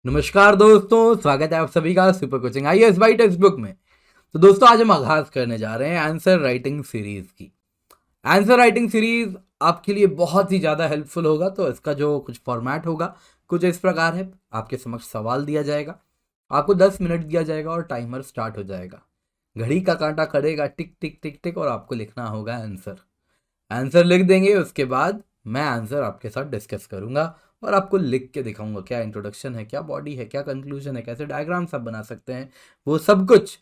नमस्कार दोस्तों, स्वागत है आप सभी का super coaching IAS by text book में। तो दोस्तों आज हम आगाज करने जा रहे हैं आंसर राइटिंग सीरीज की। आंसर राइटिंग सीरीज आपके लिए बहुत ही ज़्यादा हेल्पफुल होगा। तो इसका जो कुछ फॉर्मेट होगा कुछ इस प्रकार है। आपके समक्ष सवाल दिया जाएगा, आपको 10 मिनट दिया जाएगा और टाइमर स्टार्ट हो जाएगा। घड़ी का कांटा करेगा टिक टिक टिक टिक और आपको लिखना होगा आंसर। आंसर लिख देंगे, उसके बाद मैं आंसर आपके साथ डिस्कस करूंगा और आपको लिख के दिखाऊंगा क्या इंट्रोडक्शन है, क्या बॉडी है, क्या कंक्लूजन है, कैसे डायग्राम्स आप बना सकते हैं। वो सब कुछ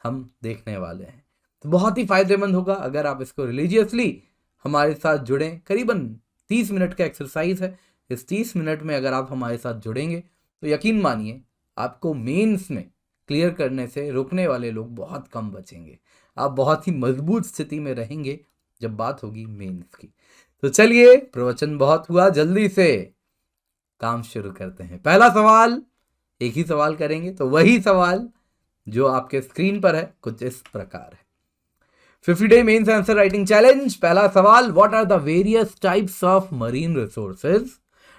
हम देखने वाले हैं। तो बहुत ही फायदेमंद होगा अगर आप इसको रिलीजियसली हमारे साथ जुड़ें। करीबन 30 मिनट का एक्सरसाइज है। इस 30 मिनट में अगर आप हमारे साथ जुड़ेंगे तो यकीन मानिए आपको मेंस में क्लियर करने से रोकने वाले लोग बहुत कम बचेंगे। आप बहुत ही मजबूत स्थिति में रहेंगे जब बात होगी मेंस की। तो चलिए, प्रवचन बहुत हुआ, जल्दी से काम शुरू करते हैं। पहला सवाल, एक ही सवाल करेंगे तो वही सवाल जो आपके स्क्रीन पर है कुछ इस प्रकार है। 50 day mains answer writing challenge. पहला सवाल, what are the various types of marine resources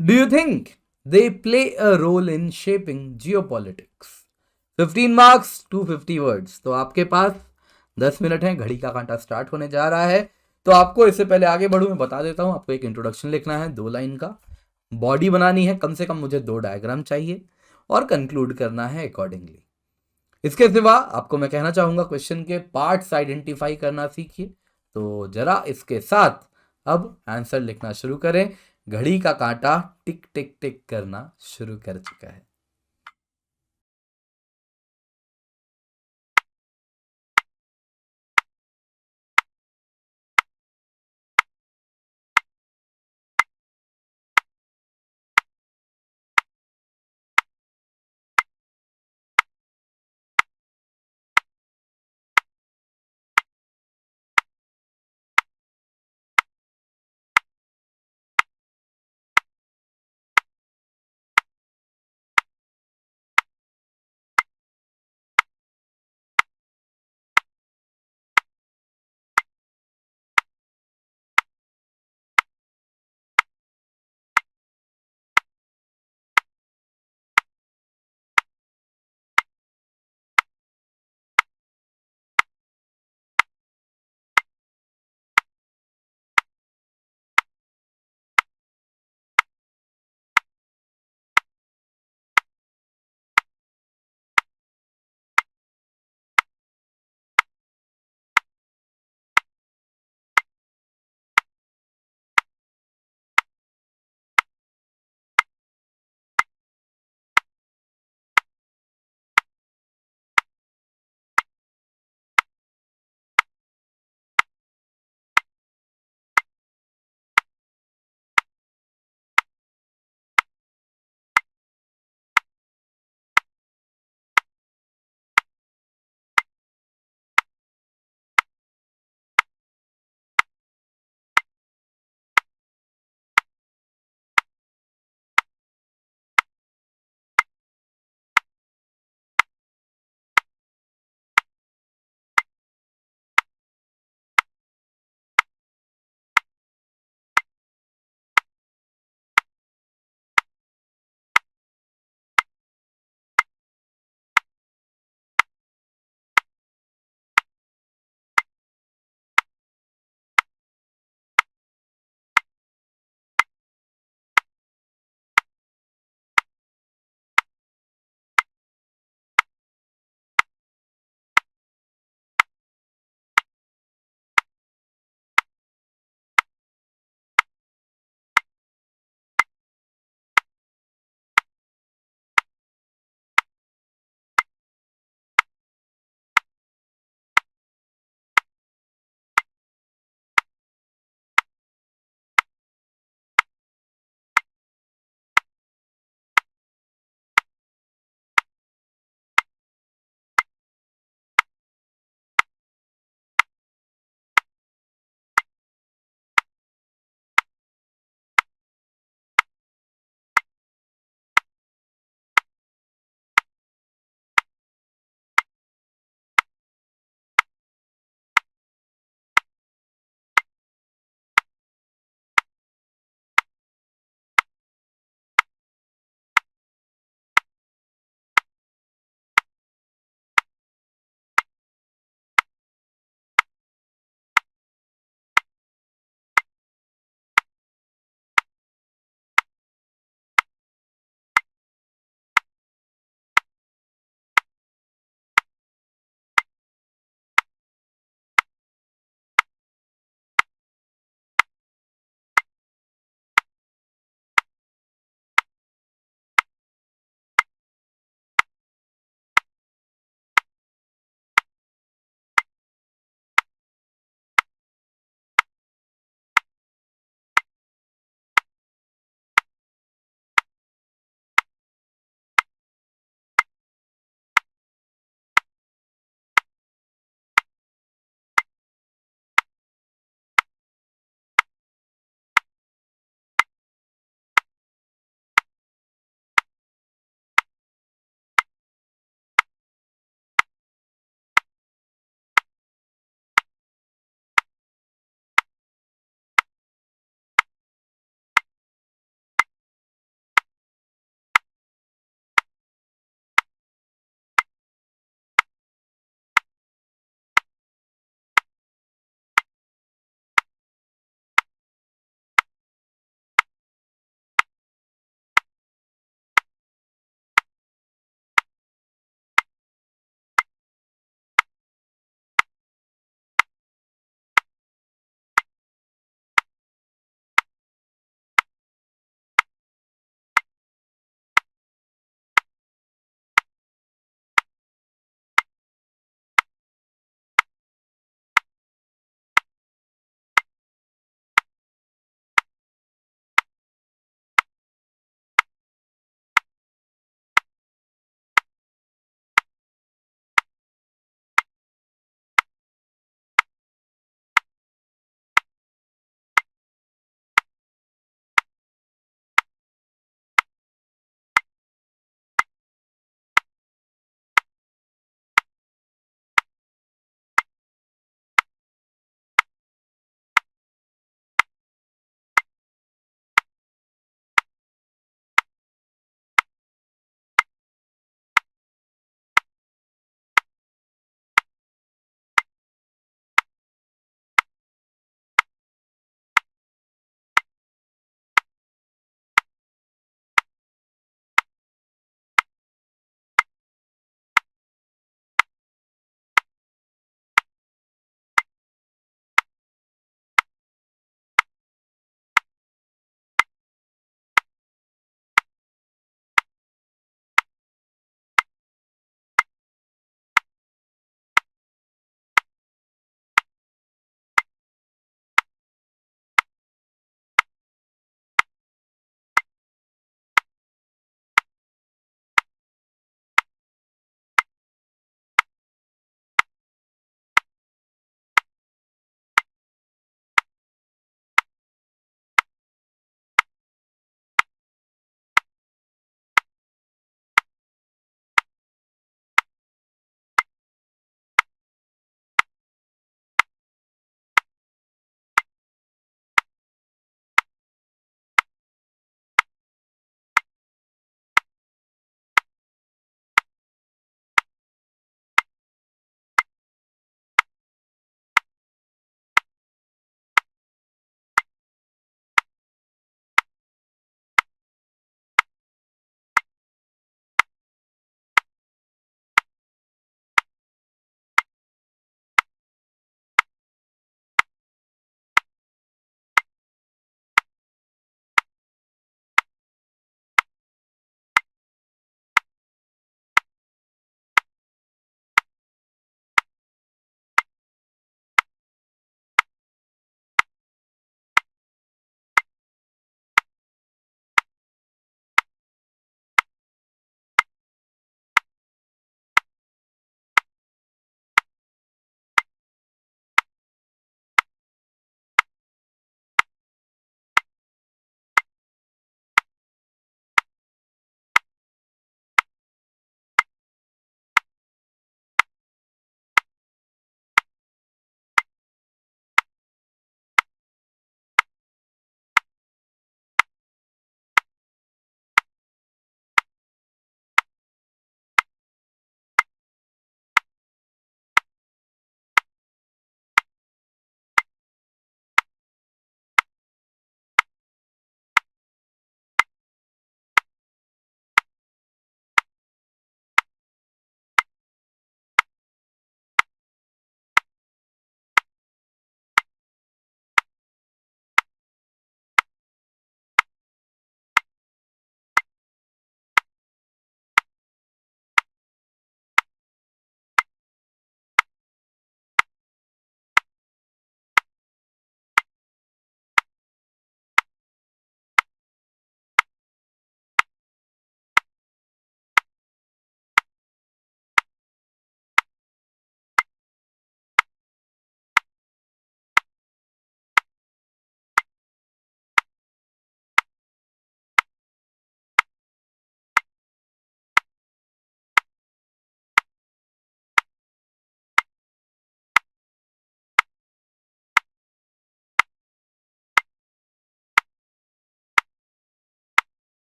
do you think they play a role in shaping geopolitics. 15 marks 250 words. तो आपके पास 10 मिनट है, घड़ी का कांटा स्टार्ट होने जा रहा है। तो आपको इससे पहले आगे बढ़ूं मैं बता देता हूं, आपको एक इंट्रोडक्शन लिखना है 2 लाइन का, बॉडी बनानी है, कम से कम मुझे 2 डायग्राम चाहिए और कंक्लूड करना है अकॉर्डिंगली। इसके सिवा आपको मैं कहना चाहूंगा क्वेश्चन के पार्ट्स आइडेंटिफाई करना सीखिए। तो जरा इसके साथ अब आंसर लिखना शुरू करें। घड़ी का कांटा टिक टिक टिक करना शुरू कर चुका है।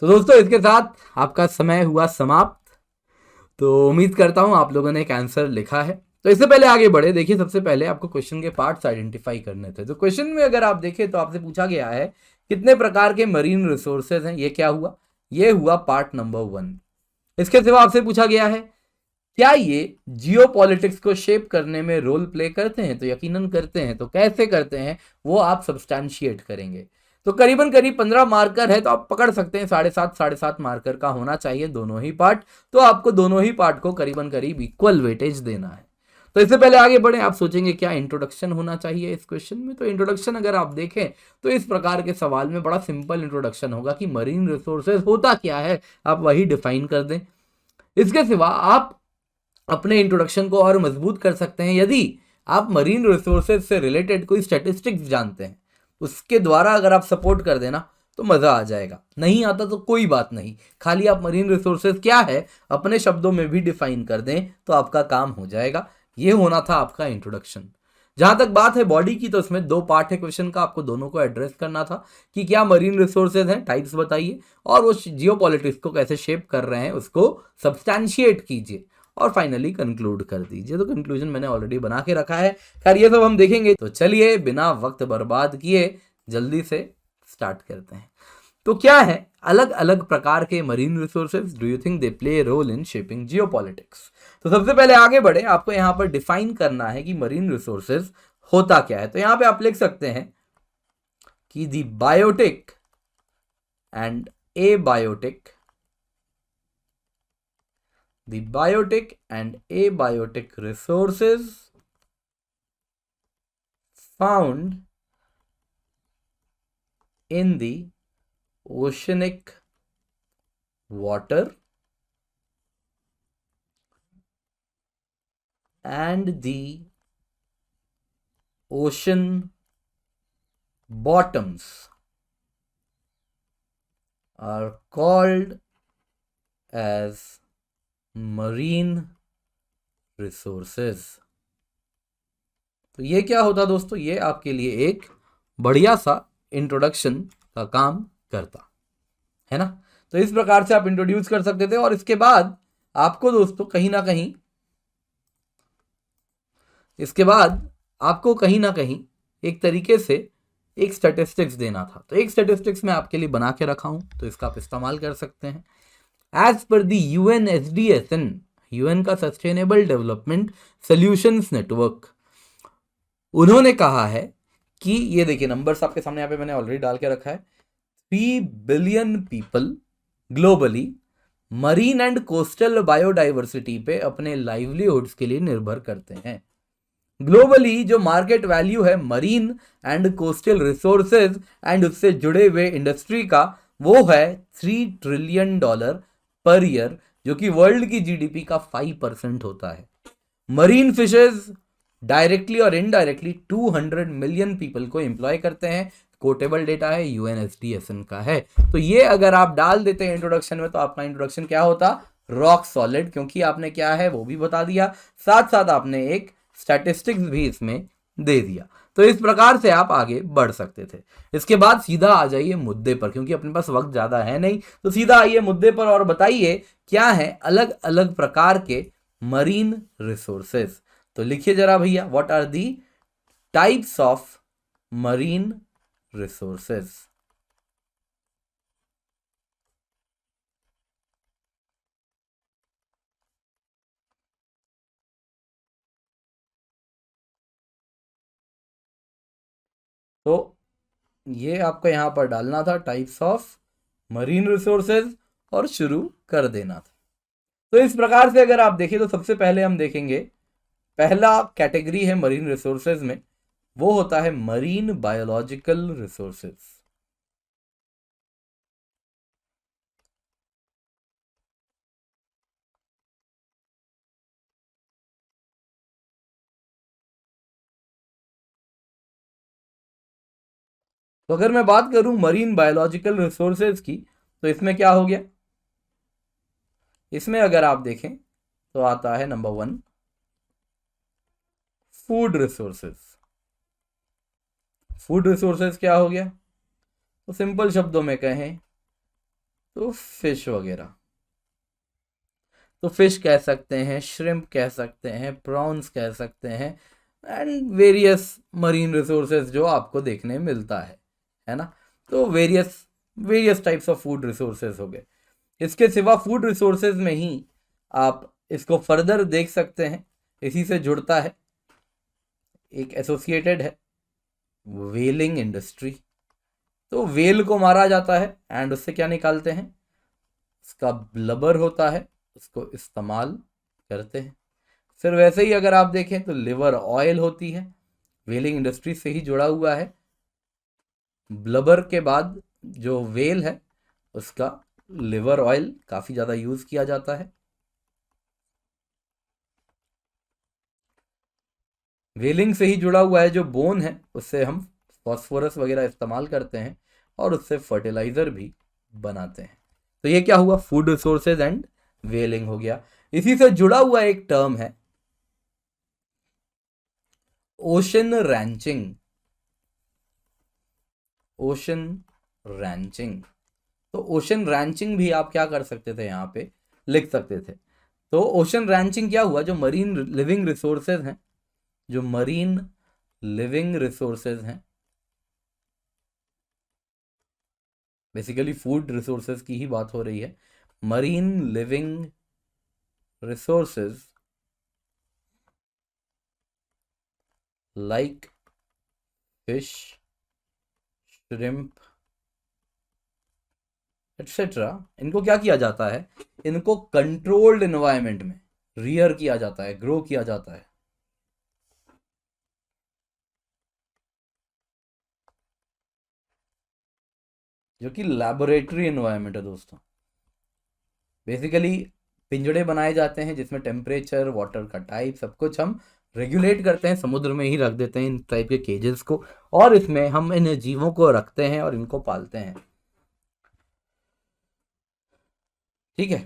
तो दोस्तों इसके साथ आपका समय हुआ समाप्त। तो उम्मीद करता हूं आप लोगों ने एक आंसर लिखा है। तो इससे पहले आगे बढ़े, देखिए सबसे पहले आपको क्वेश्चन के पार्ट्स आइडेंटिफाई करने थे। तो क्वेश्चन में अगर आप देखें तो आपसे पूछा गया है कितने प्रकार के मरीन रिसोर्सेज हैं। ये क्या हुआ, ये हुआ पार्ट नंबर 1। इसके सिवा आपसे पूछा गया है क्या ये जियो पॉलिटिक्स को शेप करने में रोल प्ले करते हैं। तो यकीनन करते हैं, तो कैसे करते हैं वो आप सब्सटैंशिएट करेंगे। तो करीबन करीब 15 मार्कर है, तो आप पकड़ सकते हैं 7.5 मार्कर का होना चाहिए दोनों ही पार्ट। तो आपको दोनों ही पार्ट को करीबन करीब इक्वल वेटेज देना है। तो इससे पहले आगे बढ़े, आप सोचेंगे क्या इंट्रोडक्शन होना चाहिए इस क्वेश्चन में। तो इंट्रोडक्शन अगर आप देखें तो इस प्रकार के सवाल में बड़ा सिंपल इंट्रोडक्शन होगा कि मरीन रिसोर्सेज होता क्या है, आप वही डिफाइन कर दें। इसके सिवा आप अपने इंट्रोडक्शन को और मजबूत कर सकते हैं यदि आप मरीन रिसोर्सेज से रिलेटेड कोई स्टैटिस्टिक्स जानते हैं, उसके द्वारा अगर आप सपोर्ट कर देना तो मजा आ जाएगा। नहीं आता तो कोई बात नहीं, खाली आप मरीन रिसोर्सेज क्या है अपने शब्दों में भी डिफाइन कर दें तो आपका काम हो जाएगा। ये होना था आपका इंट्रोडक्शन। जहां तक बात है बॉडी की, तो इसमें 2 पार्ट है क्वेश्चन का, आपको दोनों को एड्रेस करना था कि क्या मरीन रिसोर्सेज हैं, टाइप्स बताइए, और वो जियो पॉलिटिक्स को कैसे शेप कर रहे हैं उसको सब्सटैंशिएट कीजिए, और फाइनली कंक्लूड कर दीजिए। तो कंक्लूजन मैंने ऑलरेडी बना के रखा है। खैर ये सब हम देखेंगे। तो चलिए बिना वक्त बर्बाद किए जल्दी से स्टार्ट करते हैं। तो क्या है अलग अलग प्रकार के marine resources, do you think they play role in shaping geopolitics. तो सबसे पहले आगे बढ़े, आपको यहां पर डिफाइन करना है कि मरीन रिसोर्सेज होता क्या है। तो यहां पे आप लिख सकते हैं कि the biotic and abiotic, the biotic and abiotic resources found in the oceanic water and the ocean bottoms are called as marine resources. तो ये क्या होता दोस्तों, ये आपके लिए एक बढ़िया सा इंट्रोडक्शन का काम करता है ना। तो इस प्रकार से आप इंट्रोड्यूस कर सकते थे, और इसके बाद आपको दोस्तों कहीं ना कहीं, इसके बाद आपको कहीं ना कहीं एक तरीके से एक स्टैटिस्टिक्स देना था। तो एक स्टैटिस्टिक्स मैं आपके लिए बना के रखा हूं, तो इसका आप इस्तेमाल कर सकते हैं। एज पर दी UNSDSN, यूएन का सस्टेनेबल डेवलपमेंट सॉल्यूशंस नेटवर्क, उन्होंने कहा है कि ये देखिए नंबर्स आपके सामने यहाँ पे मैंने ऑलरेडी डाल के रखा है। 3 billion people globally marine and coastal biodiversity पे अपने लाइवलीहुड्स के लिए निर्भर करते हैं। ग्लोबली जो मार्केट वैल्यू है marine and coastal resources and उससे जुड़े हुए इंडस्ट्री का, वो है $3 ट्रिलियन पर ईयर, जो कि वर्ल्ड की जीडीपी का 5% होता है। मरीन फिशेज डायरेक्टली और इनडायरेक्टली 200 मिलियन पीपल को एम्प्लॉय करते हैं। कोटेबल डेटा है, UNSDSN का है। तो ये अगर आप डाल देते हैं इंट्रोडक्शन में, तो आपका इंट्रोडक्शन क्या होता, रॉक सॉलिड, क्योंकि आपने क्या है वो भी बता दिया, साथ साथ आपने एक स्टैटिस्टिक्स भी इसमें दे दिया। तो इस प्रकार से आप आगे बढ़ सकते थे। इसके बाद सीधा आ जाइए मुद्दे पर, क्योंकि अपने पास वक्त ज्यादा है नहीं, तो सीधा आइए मुद्दे पर और बताइए क्या है अलग अलग प्रकार के मरीन रिसोर्सेज। तो लिखिए जरा भैया, what are the types of marine resources. तो ये आपको यहां पर डालना था टाइप्स ऑफ मरीन रिसोर्सेज और शुरू कर देना था। तो इस प्रकार से अगर आप देखें तो सबसे पहले हम देखेंगे पहला कैटेगरी है मरीन रिसोर्सेज में, वो होता है मरीन बायोलॉजिकल रिसोर्सेज। तो अगर मैं बात करूं मरीन बायोलॉजिकल रिसोर्सेज की, तो इसमें क्या हो गया, इसमें अगर आप देखें तो आता है number 1 food resources. Food resources क्या हो गया, तो सिंपल शब्दों में कहें तो फिश वगैरह, तो फिश कह सकते हैं, श्रिम्प कह सकते हैं, प्रॉन्स कह सकते हैं, एंड वेरियस मरीन रिसोर्सेज जो आपको देखने मिलता है ना। तो various various types of food resources हो गए। इसके सिवा फूड रिसोर्सेज में ही आप इसको फर्दर देख सकते हैं, इसी से जुड़ता है, एक एसोसिएटेड है वेलिंग इंडस्ट्री। तो वेल को मारा जाता है एंड उससे क्या निकालते हैं, उसका ब्लबर होता है, उसको इस्तेमाल करते हैं। फिर वैसे ही अगर आप देखें तो लिवर ऑयल होती है, वेलिंग इंडस्ट्री से ही जुड़ा हुआ है। ब्लबर के बाद जो वेल है उसका लिवर ऑयल काफ़ी ज़्यादा यूज़ किया जाता है। वेलिंग से ही जुड़ा हुआ है जो बोन है, उससे हम फॉस्फोरस वगैरह इस्तेमाल करते हैं और उससे फर्टिलाइज़र भी बनाते हैं। तो ये क्या हुआ, फूड रिसोर्सेज एंड वेलिंग हो गया। इसी से जुड़ा हुआ एक टर्म है ओशन रैंचिंग। ओशन रैंचिंग, तो ओशन रैंचिंग भी आप क्या कर सकते थे, यहाँ पे लिख सकते थे। तो ओशन रैंचिंग क्या हुआ, जो मरीन लिविंग रिसोर्सेज हैं, जो मरीन लिविंग रिसोर्सेज हैं, बेसिकली फूड रिसोर्सेज की ही बात हो रही है, marine living resources like fish, shrimp etcetera, इनको क्या किया जाता है, इनको कंट्रोल्ड एनवायरनमेंट में रियर किया जाता है, ग्रो किया जाता है। जो कि लैबोरेटरी एनवायरनमेंट है दोस्तों। बेसिकली पिंजड़े बनाए जाते हैं जिसमें टेम्परेचर, वाटर का टाइप, सब कुछ हम रेगुलेट करते हैं, समुद्र में ही रख देते हैं इन टाइप के केजेस को, और इसमें हम इन जीवों को रखते हैं और इनको पालते हैं। ठीक है,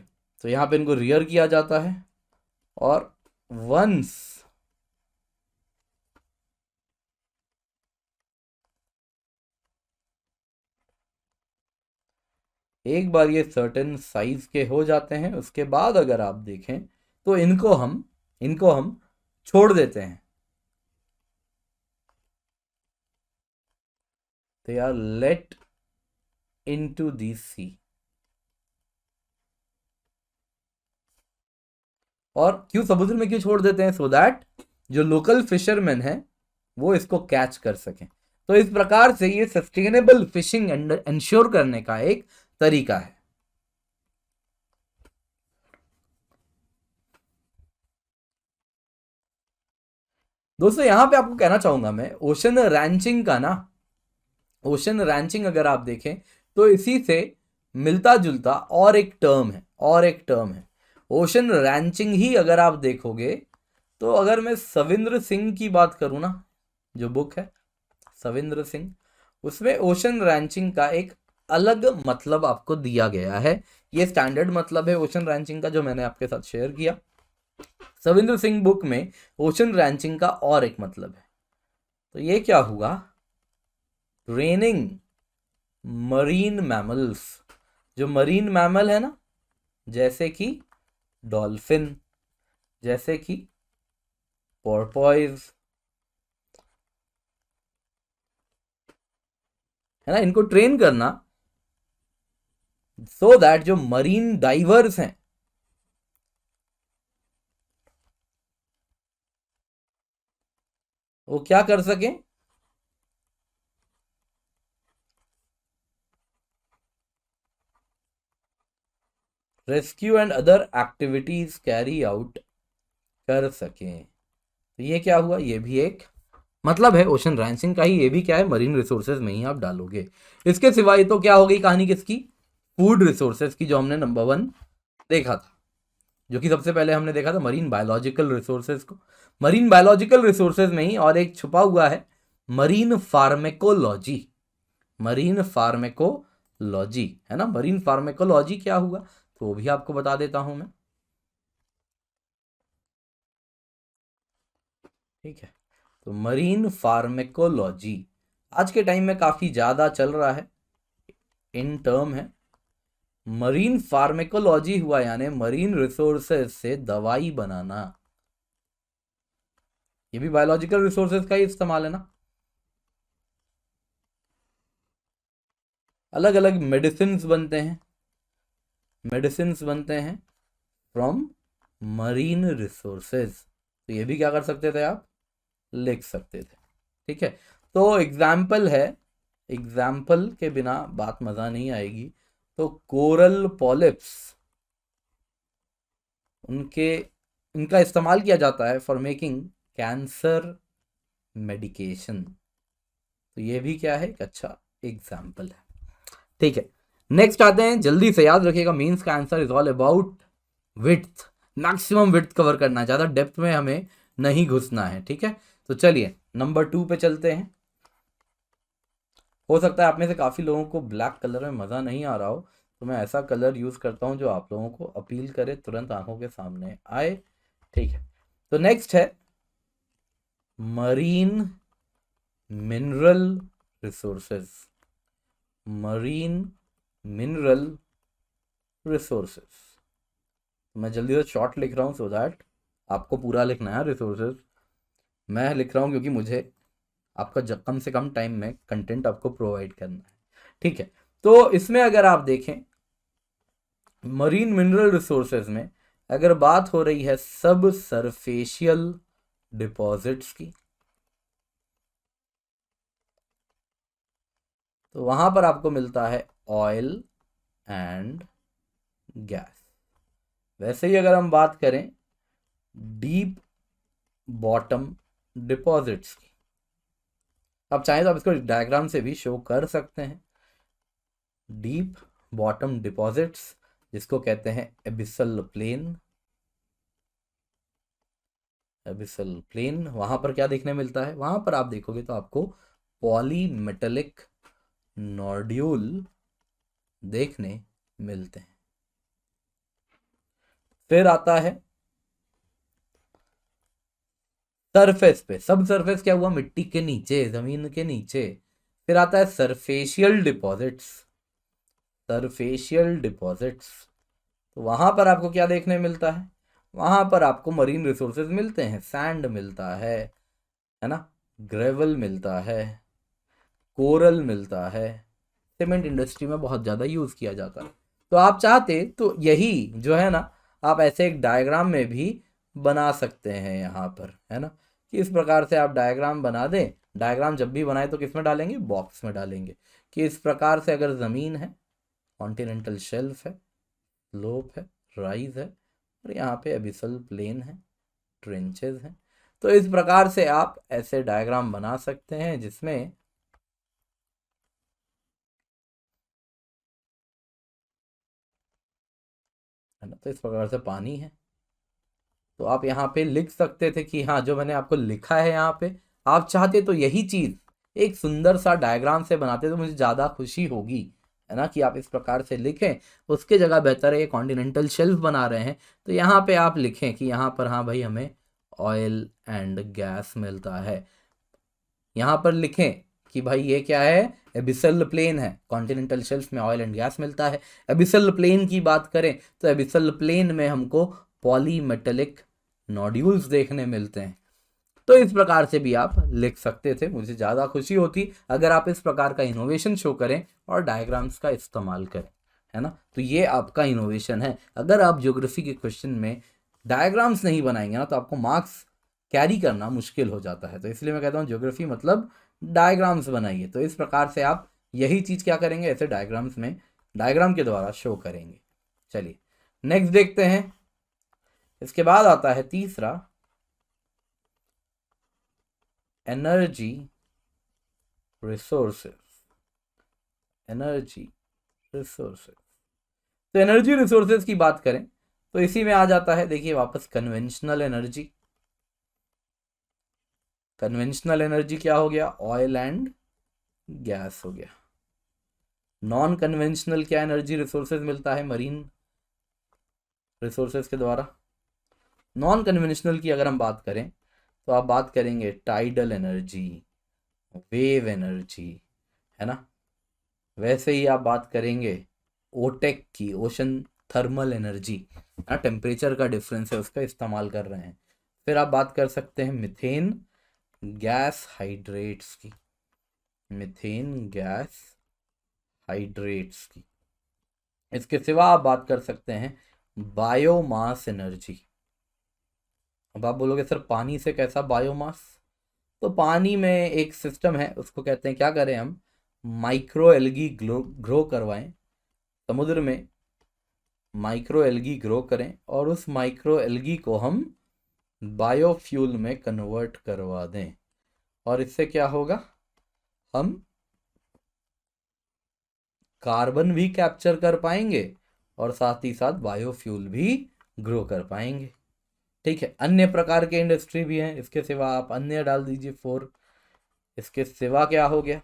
तो यहाँ पे इनको रियर किया जाता है, और वंस एक बार ये सर्टेन साइज के हो जाते हैं, उसके बाद अगर आप देखें तो इनको हम छोड़ देते हैं। They are let into the sea. और क्यों समुद्र में क्यों छोड़ देते हैं, सो दैट जो लोकल फिशरमैन है वो इसको कैच कर सकें। तो इस प्रकार से ये सस्टेनेबल फिशिंग इंश्योर करने का एक तरीका है। दोस्तों यहां पे आपको कहना चाहूंगा मैं, ओशन रैंचिंग का ना, ओशन रैंचिंग अगर आप देखें तो इसी से मिलता जुलता और एक टर्म है ओशन रैंचिंग ही। अगर आप देखोगे तो अगर मैं सविंद्र सिंह की बात करूं ना, जो बुक है सविंद्र सिंह, उसमें ओशन रैंचिंग का एक अलग मतलब आपको दिया गया है। ये स्टैंडर्ड मतलब है ओशन रैंचिंग का, जो मैंने आपके साथ शेयर किया। सविंद्र सिंह बुक में ओशन रैंचिंग का और एक मतलब है। तो ये क्या हुआ, ट्रेनिंग मरीन मैमल्स, जो मरीन मैमल है ना, जैसे कि डॉल्फिन, जैसे कि पोर्पोइज, है ना, इनको ट्रेन करना सो दैट जो मरीन डाइवर्स हैं वो क्या कर सकें, rescue and other activities carry out कर सकें। तो ये क्या हुआ, ये भी एक मतलब है ओशन रैंचिंग का ही, ये भी क्या है, मरीन रिसोर्सेज में ही आप डालोगे। इसके सिवाय तो क्या हो गई कहानी किसकी, फूड रिसोर्सेज की, जो हमने नंबर 1 देखा था, जो कि सबसे पहले हमने देखा था मरीन बायोलॉजिकल रिसोर्सेज को। मरीन बायोलॉजिकल रिसोर्सेज में ही और एक छुपा हुआ है मरीन फार्मेकोलॉजी। मरीन फार्मेकोलॉजी, है ना, मरीन फार्मेकोलॉजी क्या हुआ तो वो भी आपको बता देता हूं मैं। ठीक है, तो मरीन फार्मेकोलॉजी आज के टाइम में काफ़ी ज़्यादा चल रहा है, इन टर्म है। मरीन फार्मेकोलॉजी हुआ यानी मरीन रिसोर्सेज से दवाई बनाना, ये भी बायोलॉजिकल रिसोर्सेज का ही इस्तेमाल है ना। अलग अलग मेडिसिन बनते हैं फ्रॉम मरीन रिसोर्सेज, तो ये भी क्या कर सकते थे आप, लिख सकते थे। ठीक है, तो एग्जाम्पल है, एग्जाम्पल के बिना बात मजा नहीं आएगी। तो कोरल पॉलिप्स, उनके इनका इस्तेमाल किया जाता है फॉर मेकिंग कैंसर मेडिकेशन, तो ये भी क्या है, एक अच्छा एग्जाम्पल है। ठीक है, नेक्स्ट आते हैं, जल्दी से याद रखिएगा, मीन्स का answer is all about width, maximum width cover करना है, ज़्यादा डेप्थ में हमें नहीं घुसना है। ठीक है, तो चलिए नंबर 2 पे चलते हैं। हो सकता है आप में से काफ़ी लोगों को ब्लैक कलर में मज़ा नहीं आ रहा हो, तो मैं ऐसा कलर यूज़ करता हूँ जो आप लोगों को अपील करे, तुरंत आंखों के सामने आए। ठीक है, तो नेक्स्ट है marine mineral resources, marine mineral resources. मैं जल्दी से शॉर्ट लिख रहा हूँ सो दैट आपको पूरा लिखना है रिसोर्सेज। मैं लिख रहा हूँ क्योंकि मुझे आपका कम से कम टाइम में कंटेंट आपको प्रोवाइड करना है। ठीक है, तो इसमें अगर आप देखें मरीन मिनरल रिसोर्सेज में अगर बात हो रही है सब सरफेशियल डिपॉजिट्स की, तो वहां पर आपको मिलता है ऑयल एंड गैस। वैसे ही अगर हम बात करें डीप बॉटम डिपॉजिट्स की, आप चाहें तो आप इसको डायग्राम से भी शो कर सकते हैं। डीप बॉटम डिपॉजिट्स जिसको कहते हैं एबिसल प्लेन, एबिसल प्लेन, वहां पर क्या देखने मिलता है, वहां पर आप देखोगे तो आपको पॉलीमेटेलिक नोड्यूल देखने मिलते हैं। फिर आता है सरफेस पे, सब सरफेस क्या हुआ, मिट्टी के नीचे, जमीन के नीचे। फिर आता है सरफेशियल डिपॉजिट्स, सरफेशियल डिपॉजिट्स, तो वहां पर आपको क्या देखने मिलता है, वहां पर आपको मरीन रिसोर्सेज मिलते हैं, सैंड मिलता है ना, ग्रेवल मिलता है, कोरल मिलता है, सीमेंट इंडस्ट्री में बहुत ज़्यादा यूज़ किया जाता है। तो आप चाहते तो यही जो है ना, आप ऐसे एक डायग्राम में भी बना सकते हैं यहाँ पर, है ना, कि इस प्रकार से आप डायग्राम बना दें। डायग्राम जब भी बनाए तो किस में डालेंगे, बॉक्स में डालेंगे, कि इस प्रकार से अगर ज़मीन है, कॉन्टिनेंटल शेल्फ है, स्लोप है, राइज है, और यहाँ पे एबिसल प्लेन है, ट्रेंचेस हैं, तो इस प्रकार से आप ऐसे डायग्राम बना सकते हैं जिसमें है ना, तो इस प्रकार से पानी है, तो आप यहाँ पे लिख सकते थे कि हाँ जो मैंने आपको लिखा है यहाँ पे, आप चाहते तो यही चीज़ एक सुंदर सा डायग्राम से बनाते तो मुझे ज़्यादा खुशी होगी, है ना, कि आप इस प्रकार से लिखें। उसके जगह बेहतर है, ये कॉन्टिनेंटल शेल्फ बना रहे हैं तो यहाँ पे आप लिखें कि यहाँ पर हाँ भाई हमें ऑयल एंड गैस मिलता है। यहाँ पर लिखें कि भाई ये क्या है, एबिसल प्लेन है, कॉन्टिनेंटल शेल्फ में ऑयल एंड गैस मिलता है। एबिसल प्लेन की बात करें तो एबिसल प्लेन में हमको पॉलीमेटेलिक नोड्यूल्स देखने मिलते हैं। तो इस प्रकार से भी आप लिख सकते थे, मुझे ज़्यादा खुशी होती अगर आप इस प्रकार का इनोवेशन शो करें और डायग्राम्स का इस्तेमाल करें, है ना। तो ये आपका इनोवेशन है। अगर आप ज्योग्राफी के क्वेश्चन में डायग्राम्स नहीं बनाएंगे ना तो आपको मार्क्स कैरी करना मुश्किल हो जाता है। तो इसलिए मैं कहता हूँ ज्योग्राफी मतलब डायग्राम्स बनाइए। तो इस प्रकार से आप यही चीज़ क्या करेंगे, ऐसे डायग्राम्स में डायग्राम के द्वारा शो करेंगे। चलिए नेक्स्ट देखते हैं। इसके बाद आता है तीसरा, एनर्जी रिसोर्सेस, एनर्जी रिसोर्सेस। तो एनर्जी रिसोर्सेज की बात करें तो इसी में आ जाता है, देखिए वापस कन्वेंशनल एनर्जी। कन्वेंशनल एनर्जी क्या हो गया, ऑयल एंड गैस हो गया। नॉन कन्वेंशनल क्या एनर्जी रिसोर्सेज मिलता है मरीन रिसोर्सेज के द्वारा। नॉन कन्वेंशनल की अगर हम बात करें तो आप बात करेंगे टाइडल एनर्जी, वेव एनर्जी, है ना। वैसे ही आप बात करेंगे ओटेक की, ओशन थर्मल एनर्जी, टेम्परेचर का डिफरेंस है उसका इस्तेमाल कर रहे हैं। फिर आप बात कर सकते हैं मीथेन गैस हाइड्रेट्स की, मीथेन गैस हाइड्रेट्स की। इसके सिवा आप बात कर सकते हैं बायोमास एनर्जी। अब आप बोलोगे सर पानी से कैसा बायोमास, तो पानी में एक सिस्टम है, उसको कहते हैं क्या करें हम, माइक्रो एल्गी ग्रो करवाएं, समुद्र में माइक्रो एल्गी ग्रो करें और उस माइक्रो एल्गी को हम बायोफ्यूल में कन्वर्ट करवा दें। और इससे क्या होगा, हम कार्बन भी कैप्चर कर पाएंगे और साथ ही साथ बायोफ्यूल भी ग्रो कर पाएंगे। ठीक है, अन्य प्रकार के इंडस्ट्री भी हैं, इसके सिवा आप अन्य डाल दीजिए 4। इसके सिवा क्या हो गया,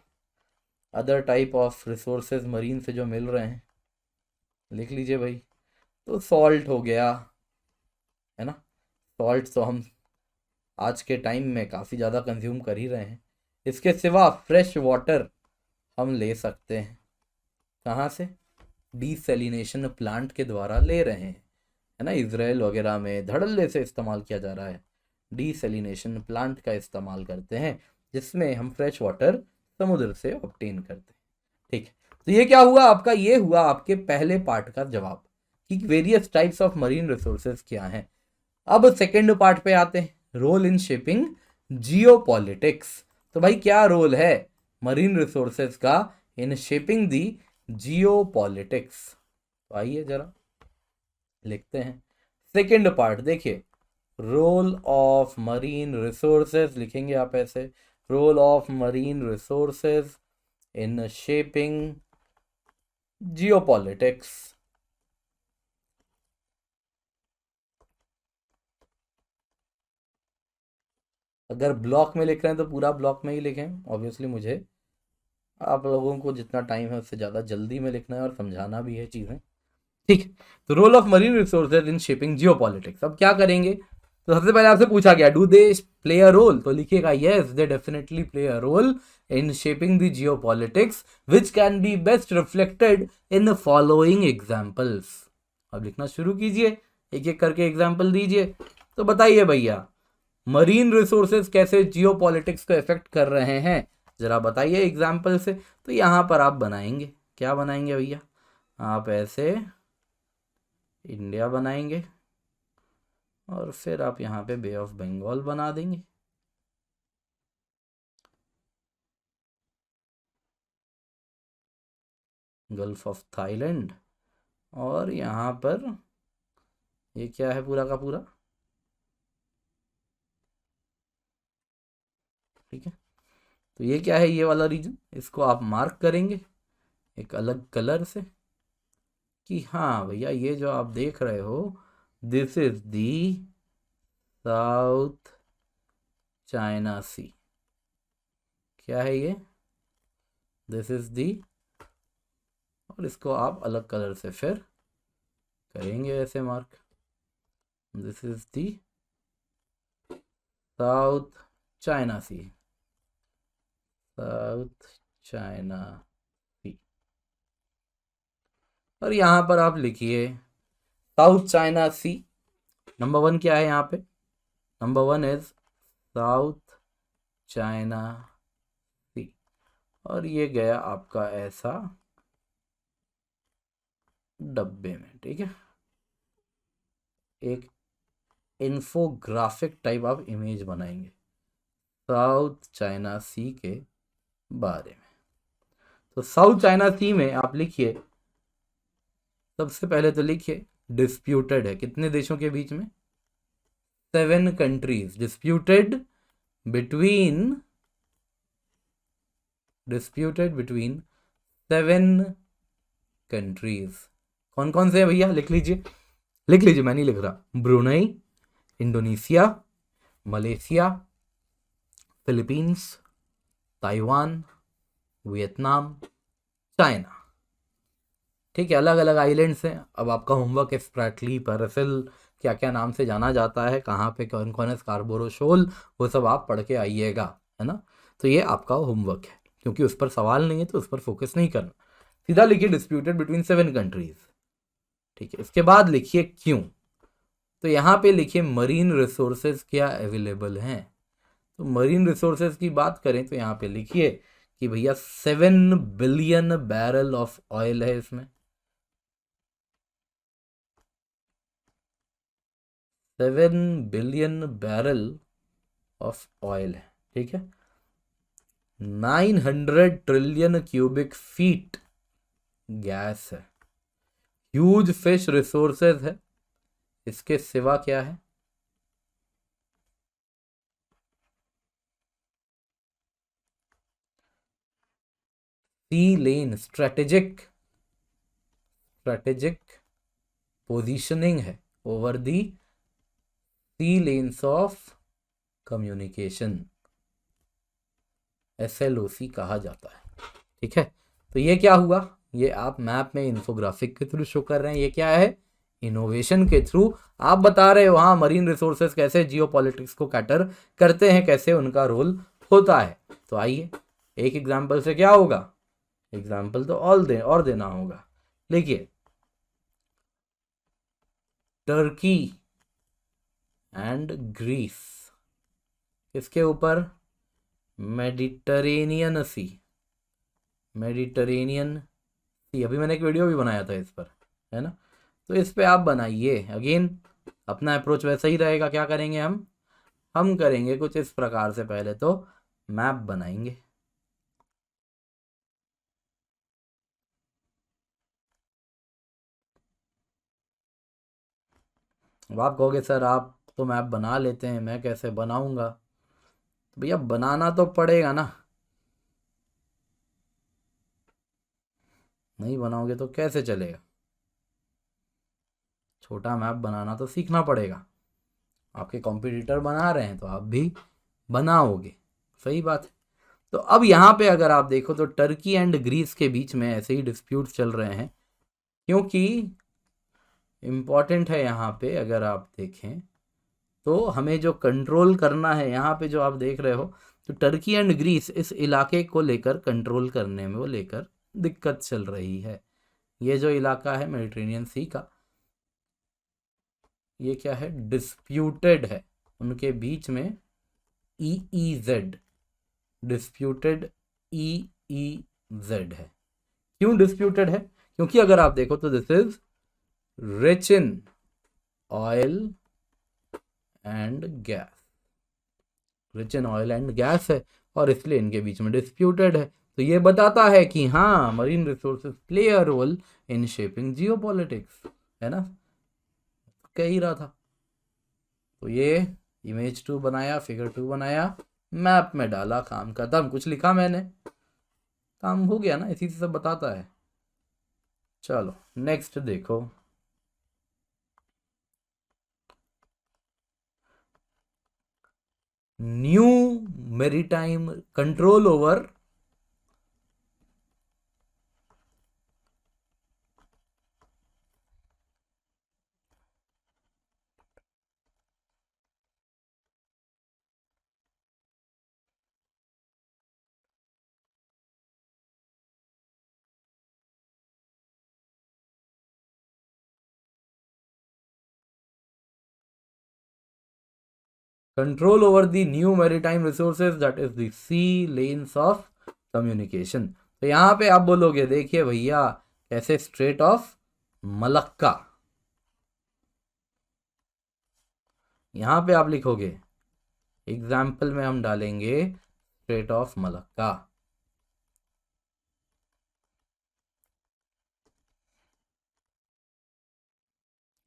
other type of resources marine से जो मिल रहे हैं, लिख लीजिए भाई। तो सॉल्ट हो गया, है ना, सॉल्ट तो हम आज के टाइम में काफ़ी ज़्यादा कंज्यूम कर ही रहे हैं। इसके सिवा फ्रेश वाटर हम ले सकते हैं, कहाँ से, डीसैलिनेशन प्लांट के द्वारा ले रहे हैं, है ना। इजराइल वगैरह में धड़ल्ले से इस्तेमाल किया जा रहा है, डीसैलिनेशन प्लांट का इस्तेमाल करते हैं जिसमें हम फ्रेश वाटर समुद्र से ऑब्टेन करते हैं। ठीक है, तो ये क्या हुआ आपका, ये हुआ आपके पहले पार्ट का जवाब कि various types of marine resources क्या हैं। अब सेकेंड पार्ट पे आते हैं, रोल इन शेपिंग जियोपॉलिटिक्स। तो भाई क्या रोल है मरीन रिसोर्सेज का इन शेपिंग दी जियोपॉलिटिक्स। तो आइए जरा लिखते हैं सेकेंड पार्ट। देखिए, रोल ऑफ मरीन रिसोर्सेज लिखेंगे आप ऐसे, role of marine resources in shaping geopolitics. अगर ब्लॉक में लिख रहे हैं तो पूरा ब्लॉक में ही लिखें, ऑब्वियसली मुझे आप लोगों को जितना टाइम है उससे ज़्यादा जल्दी में लिखना है और समझाना भी है चीज़ें। ठीक है, तो role of marine resources in shaping geopolitics. अब क्या करेंगे, तो सबसे पहले आपसे पूछा गया do they play a role, तो लिखिएगा yes they definitely play a role in shaping the geopolitics which can be best reflected in the following examples. अब लिखना शुरू कीजिए, एक एक करके एग्जांपल दीजिए। तो बताइए भैया मरीन रिसोर्सेज कैसे जियोपॉलिटिक्स को इफेक्ट कर रहे हैं, जरा बताइए एग्जाम्पल से। तो यहाँ पर आप बनाएंगे, क्या बनाएंगे भैया, आप ऐसे इंडिया बनाएंगे और फिर आप यहाँ पे बे ऑफ बंगाल बना देंगे, गल्फ ऑफ थाईलैंड, और यहाँ पर ये क्या है पूरा का पूरा, ठीक है। तो ये क्या है, ये वाला रीजन, इसको आप मार्क करेंगे एक अलग कलर से कि हाँ भैया ये जो आप देख रहे हो this is the South China Sea. क्या है ये, दिस इज दी, और इसको आप अलग कलर से फिर करेंगे ऐसे mark, this is the South China Sea, South China Sea. और यहाँ पर आप लिखिए साउथ चाइना सी, नंबर 1 क्या है यहाँ पे, number 1 is south China Sea. और ये गया आपका ऐसा डब्बे में, ठीक है, एक इन्फोग्राफिक टाइप आप इमेज बनाएंगे साउथ चाइना सी के बारे में। तो साउथ चाइना सी में आप लिखिए, सबसे पहले तो लिखिए डिस्प्यूटेड है कितने देशों के बीच में, 7 कंट्रीज, डिस्प्यूटेड बिटवीन 7 कंट्रीज। कौन कौन से हैं भैया, लिख लीजिए, लिख लीजिए, मैं नहीं लिख रहा, Brunei, Indonesia, Malaysia, Philippines, Taiwan, Vietnam, China. ठीक है, अलग अलग आइलैंड्स हैं। अब आपका होमवर्क है स्प्रैटली, पैरासिल, क्या क्या नाम से जाना जाता है, कहाँ पे कौन कौन है, स्कारबोरो शोल, वो सब आप पढ़ के आइएगा, है ना। तो ये आपका होमवर्क है, क्योंकि उस पर सवाल नहीं है तो उस पर फोकस नहीं करना। सीधा लिखिए डिस्प्यूटेड बिटवीन 7 कंट्रीज। ठीक है, इसके बाद लिखिए क्यों। तो यहाँ पे लिखिए मरीन रिसोर्सेज क्या अवेलेबल हैं। तो मरीन रिसोर्सेज की बात करें तो यहाँ पे लिखिए कि भैया 7 बिलियन बैरल ऑफ ऑयल है इसमें। 7 बिलियन बैरल ऑफ ऑयल है। ठीक है, 900 ट्रिलियन क्यूबिक फीट गैस है। ह्यूज फिश रिसोर्सेज है। इसके सिवा क्या है, सी लेन स्ट्रेटेजिक पोजीशनिंग है over the sea lanes of communication, SLOC कहा जाता है। ठीक है, तो ये क्या हुआ, ये आप मैप में इन्फोग्राफिक के थ्रू शो कर रहे हैं। ये क्या है, इनोवेशन के थ्रू आप बता रहे हो हाँ मरीन रिसोर्सेज कैसे जियो पॉलिटिक्स को कैटर करते हैं, कैसे उनका रोल होता है। तो आइए एक एग्जाम्पल से क्या होगा, एग्जाम्पल तो और देना होगा। देखिए टर्की एंड ग्रीस, इसके ऊपर मेडिटरेनियन सी, अभी मैंने एक वीडियो भी बनाया था इस पर, है ना। तो इस पे आप बनाइए, अगेन अपना अप्रोच वैसा ही रहेगा। क्या करेंगे हम करेंगे कुछ इस प्रकार से, पहले तो मैप बनाएंगे। अब आप कहोगे सर आप तो मैप बना लेते हैं, मैं कैसे बनाऊंगा। तो भैया बनाना तो पड़ेगा ना, नहीं बनाओगे तो कैसे चलेगा। छोटा मैप बनाना तो सीखना पड़ेगा। आपके कॉम्पिटिटर बना रहे हैं तो आप भी बनाओगे, सही बात है। तो अब यहाँ पे अगर आप देखो तो टर्की एंड ग्रीस के बीच में ऐसे ही डिस्प्यूट चल रहे हैं, क्योंकि इम्पॉर्टेंट है यहाँ पे अगर आप देखें तो हमें जो कंट्रोल करना है, यहाँ पे जो आप देख रहे हो तो टर्की एंड ग्रीस इस इलाके को लेकर कंट्रोल करने में वो लेकर दिक्कत चल रही है। ये जो इलाका है मेडिटेरेनियन सी का, ये क्या है, डिस्प्यूटेड है उनके बीच में। EEZ, डिस्प्यूटेड EEZ है। क्यों डिस्प्यूटेड है, क्योंकि अगर आप देखो तो this is rich in oil and gas, rich in oil and gas है और इसलिए इनके बीच में डिस्प्यूटेड है। तो ये बताता है कि हाँ marine resources play a role in shaping geopolitics, है ना, कह ही रहा था। तो ये इमेज 2 बनाया, फिगर 2 बनाया, मैप में डाला, काम खत्म। कुछ लिखा मैंने, काम हो गया ना, इसी से सब बताता है। चलो नेक्स्ट देखो, new maritime control over control over the new maritime resources that is the sea lanes of communication. तो यहां पे आप बोलोगे देखिए भैया कैसे, स्ट्रेट ऑफ मलक्का, यहां पे आप लिखोगे, एग्जाम्पल में हम डालेंगे स्ट्रेट ऑफ मलक्का।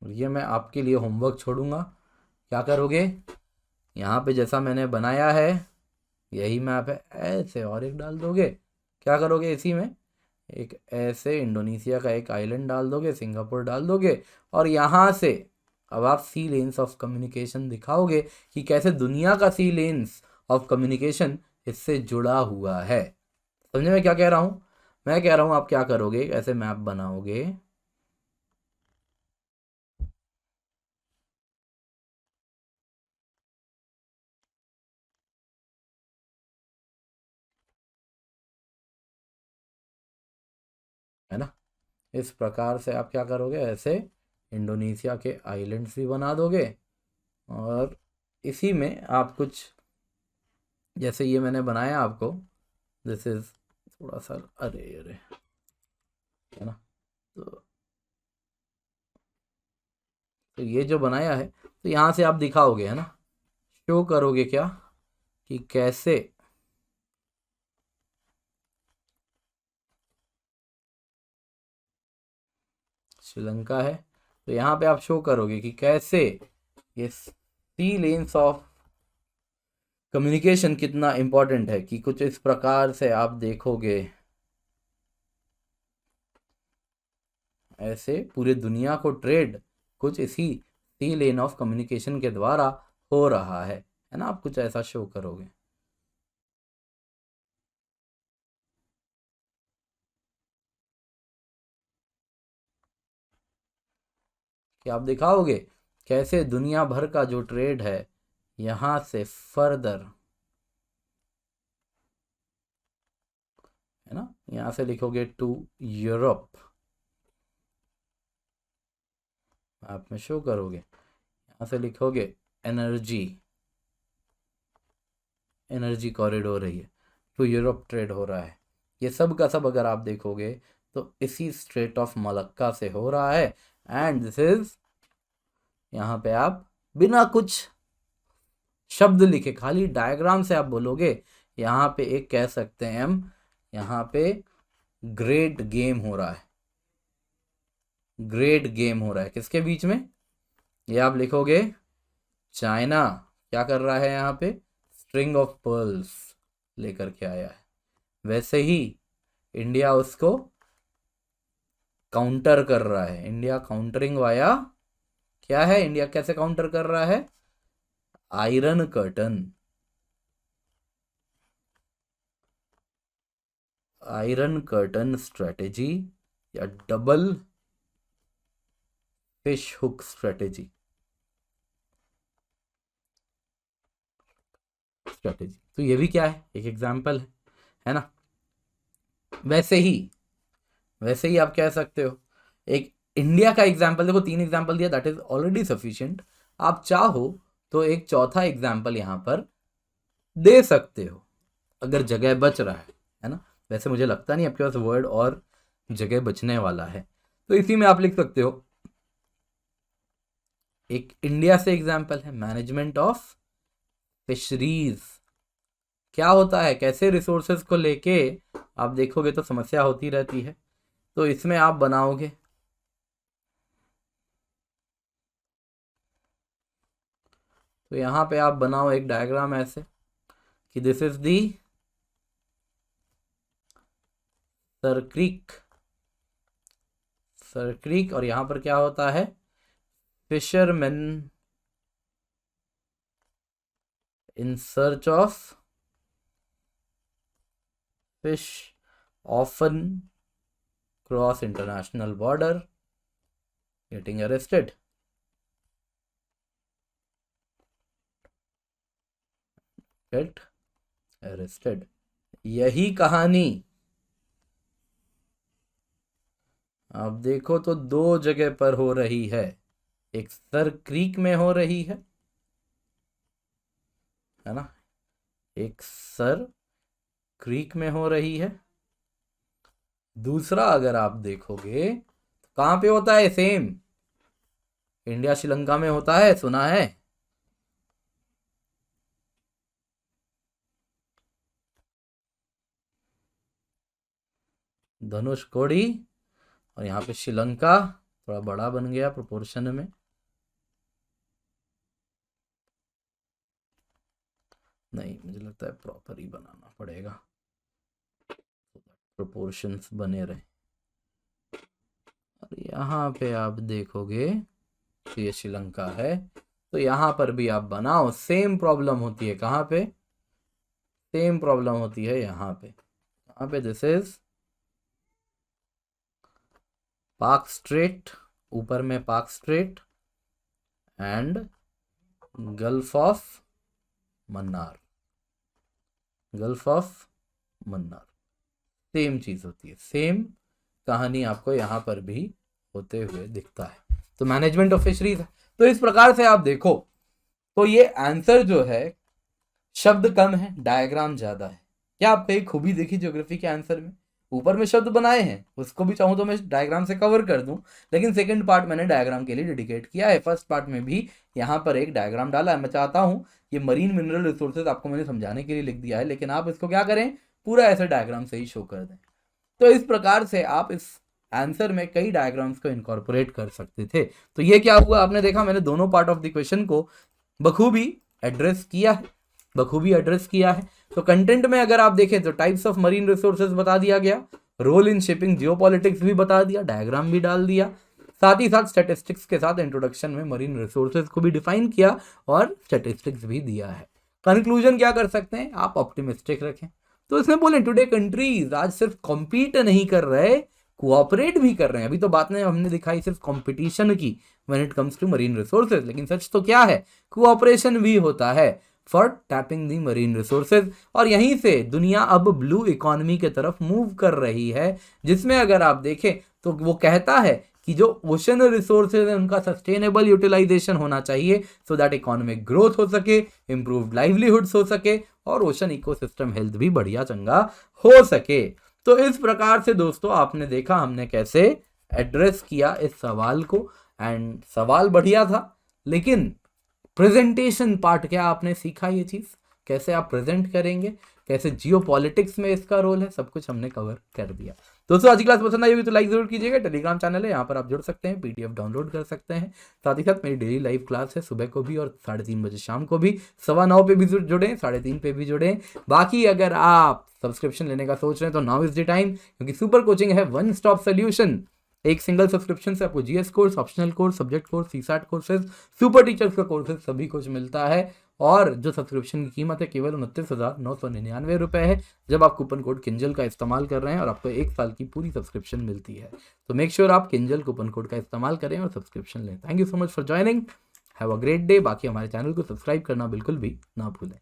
ये मैं आपके लिए होमवर्क छोड़ूंगा, क्या करोगे, यहाँ पे जैसा मैंने बनाया है यही मैप है, ऐसे और एक डाल दोगे। क्या करोगे, इसी में एक ऐसे इंडोनेशिया का एक आइलैंड डाल दोगे, सिंगापुर डाल दोगे, और यहाँ से अब आप सी लेन्स ऑफ कम्युनिकेशन दिखाओगे कि कैसे दुनिया का सी लेन्स ऑफ कम्युनिकेशन इससे जुड़ा हुआ है। समझे मैं क्या कह रहा हूँ, मैं कह रहा हूँ आप क्या करोगे, ऐसे मैप बनाओगे। है ना। इस प्रकार से आप क्या करोगे, ऐसे इंडोनेशिया के आइलैंड्स भी बना दोगे, और इसी में आप कुछ, जैसे ये मैंने बनाया आपको, दिस इज थोड़ा सा, अरे अरे, है ना। तो ये जो बनाया है, तो यहाँ से आप दिखाओगे, है ना, शो करोगे क्या कि कैसे श्रीलंका है। तो यहाँ पे आप शो करोगे कि कैसे ये सी लेन्स ऑफ कम्युनिकेशन कितना इंपॉर्टेंट है, कि कुछ इस प्रकार से आप देखोगे, ऐसे पूरे दुनिया को ट्रेड कुछ इसी सी लेन ऑफ कम्युनिकेशन के द्वारा हो रहा है ना। आप कुछ ऐसा शो करोगे। कि आप दिखाओगे कैसे दुनिया भर का जो ट्रेड है यहाँ से फर्दर, है ना, यहाँ से लिखोगे टू यूरोप, आप में शो करोगे, यहाँ से लिखोगे एनर्जी, एनर्जी कॉरिडोर है ये, टू यूरोप ट्रेड हो रहा है। ये सब का सब अगर आप देखोगे तो इसी स्ट्रेट ऑफ मलक्का से हो रहा है। एंड दिस इज, यहाँ पे आप बिना कुछ शब्द लिखे, खाली डायग्राम से आप बोलोगे, यहाँ पे एक कह सकते हैं हम, यहाँ पे ग्रेट गेम हो रहा है, ग्रेट गेम हो रहा है किसके बीच में, ये आप लिखोगे चाइना क्या कर रहा है, यहाँ पे स्ट्रिंग ऑफ पर्ल्स लेकर के आया है, वैसे ही इंडिया उसको काउंटर कर रहा है। इंडिया काउंटरिंग वाया, क्या है, इंडिया कैसे काउंटर कर रहा है, iron curtain, iron curtain strategy या double fish hook strategy, strategy. तो ये भी क्या है, एक एग्जाम्पल है ना। वैसे ही, वैसे ही आप कह सकते हो, एक इंडिया का एग्जाम्पल, देखो 3 एग्जाम्पल दिया, दैट इज ऑलरेडी सफिशिएंट। आप चाहो तो एक चौथा एग्जाम्पल यहां पर दे सकते हो, अगर जगह बच रहा है ना। वैसे मुझे लगता नहीं आपके पास वर्ड और जगह बचने वाला है, तो इसी में आप लिख सकते हो, एक इंडिया से एग्जाम्पल है मैनेजमेंट ऑफ फिशरीज। क्या होता है, कैसे रिसोर्सेज को लेके आप देखोगे तो समस्या होती रहती है, तो इसमें आप बनाओगे, तो यहाँ पे आप बनाओ एक डायग्राम ऐसे कि this is the Sir Creek, Sir Creek, और यहाँ पर क्या होता है, fisherman in search of fish often cross international border getting arrested, get arrested. यही कहानी आप देखो तो 2 जगह पर हो रही है, एक सर क्रीक में हो रही है ना, एक सर क्रीक में हो रही है। दूसरा अगर आप देखोगे तो कहां पे होता है, सेम इंडिया श्रीलंका में होता है, सुना है। धनुष कोडी, और यहाँ पे श्रीलंका थोड़ा बड़ा बन गया प्रोपोर्शन में, नहीं मुझे लगता है प्रॉपर ही बनाना पड़ेगा, प्रोपोर्शंस बने रहे। और यहाँ पे आप देखोगे तो ये श्रीलंका है, तो यहाँ पर भी आप बनाओ, सेम प्रॉब्लम होती है, कहाँ पे, सेम प्रॉब्लम होती है यहाँ पे दिस इज पाक स्ट्रेट, ऊपर में पाक straight and gulf of Mannar, gulf of Mannar, same चीज होती है, सेम कहानी आपको यहाँ पर भी होते हुए दिखता है। तो मैनेजमेंट ऑफ फिशरीज है। तो इस प्रकार से आप देखो तो ये आंसर जो है, शब्द कम है, डायग्राम ज्यादा है। क्या आप कहीं खूबी देखी ज्योग्राफी के आंसर में? ऊपर में शब्द बनाए हैं, उसको भी चाहूँ तो मैं डायग्राम से कवर कर दूं, लेकिन सेकंड पार्ट मैंने डायग्राम के लिए डेडिकेट किया है। फर्स्ट पार्ट में भी यहाँ पर एक डायग्राम डाला है। मैं चाहता हूँ ये मरीन मिनरल रिसोर्सेज आपको मैंने समझाने के लिए लिख दिया है, लेकिन आप इसको क्या करें, पूरा ऐसे डायग्राम से ही शो कर दें। तो इस प्रकार से आप इस आंसर में कई डायग्राम्स को इनकॉर्पोरेट कर सकते थे। तो ये क्या हुआ, आपने देखा मैंने दोनों पार्ट ऑफ द क्वेश्चन को बखूबी एड्रेस किया है। तो कंटेंट में अगर आप देखें तो टाइप्स ऑफ मरीन रिसोर्सेज बता दिया गया, रोल इन शिपिंग जियोपॉलिटिक्स भी बता दिया, डायग्राम भी डाल दिया, साथ ही साथ स्टैटिस्टिक्स के साथ इंट्रोडक्शन में मरीन रिसोर्सेज को भी डिफाइन किया और स्टैटिस्टिक्स भी दिया है। कंक्लूजन क्या कर सकते हैं, आप ऑप्टिमिस्टिक रखें। तो इसमें बोले टुडे कंट्रीज आज सिर्फ कॉम्पीट नहीं कर रहे, कोऑपरेट भी कर रहे हैं। अभी तो बात नहीं हमने दिखाई सिर्फ कंपटीशन की when it comes to marine resources, लेकिन सच तो क्या है, कोऑपरेशन भी होता है for tapping the marine resources. और यहीं से दुनिया अब ब्लू इकोनॉमी के तरफ मूव कर रही है, जिसमें अगर आप देखें तो वो कहता है कि जो ओशन रिसोर्सेज है उनका सस्टेनेबल यूटिलाइजेशन होना चाहिए, सो दैट इकोनॉमिक ग्रोथ हो सके, इंप्रूव्ड लाइवलीहुड्स हो सके और ओशन इकोसिस्टम हेल्थ भी बढ़िया चंगा हो सके। तो इस प्रकार से दोस्तों आपने देखा हमने कैसे एड्रेस किया इस सवाल को, एंड सवाल बढ़िया था, लेकिन प्रेजेंटेशन पार्ट क्या आपने सीखा, ये चीज कैसे आप प्रेजेंट करेंगे, कैसे जियोपॉलिटिक्स में इसका रोल है, सब कुछ हमने कवर कर दिया। दोस्तों आज की क्लास पसंद आई होगी तो लाइक जरूर कीजिएगा। टेलीग्राम चैनल है, यहाँ पर आप जुड़ सकते हैं, पीडीएफ डाउनलोड कर सकते हैं। साथ ही साथ मेरी डेली लाइव क्लास है, सुबह को भी और 3:30 बजे शाम को भी, 9:15 पे भी जुड़े, 3:30 पे भी जुड़े। बाकी अगर आप सब्सक्रिप्शन लेने का सोच रहे हैं तो नाउ इज द टाइम, क्योंकि सुपर कोचिंग है वन स्टॉप सोल्यूशन। एक सिंगल सब्सक्रिप्शन से आपको GS course, optional course, subject course, CSAT courses, super teachers का कोर्सेज सभी कुछ मिलता है। और जो सब्सक्रिप्शन की कीमत है केवल 29,999 रुपये है, जब आप कूपन कोड किंजल का इस्तेमाल कर रहे हैं और आपको 1 साल की पूरी सब्सक्रिप्शन मिलती है। तो मेक श्योर आप किंजल कूपन कोड का इस्तेमाल करें और सब्सक्रिप्शन लें। Thank you so much for joining, have a great day. बाकी हमारे चैनल को सब्सक्राइब करना बिल्कुल भी ना भूलें।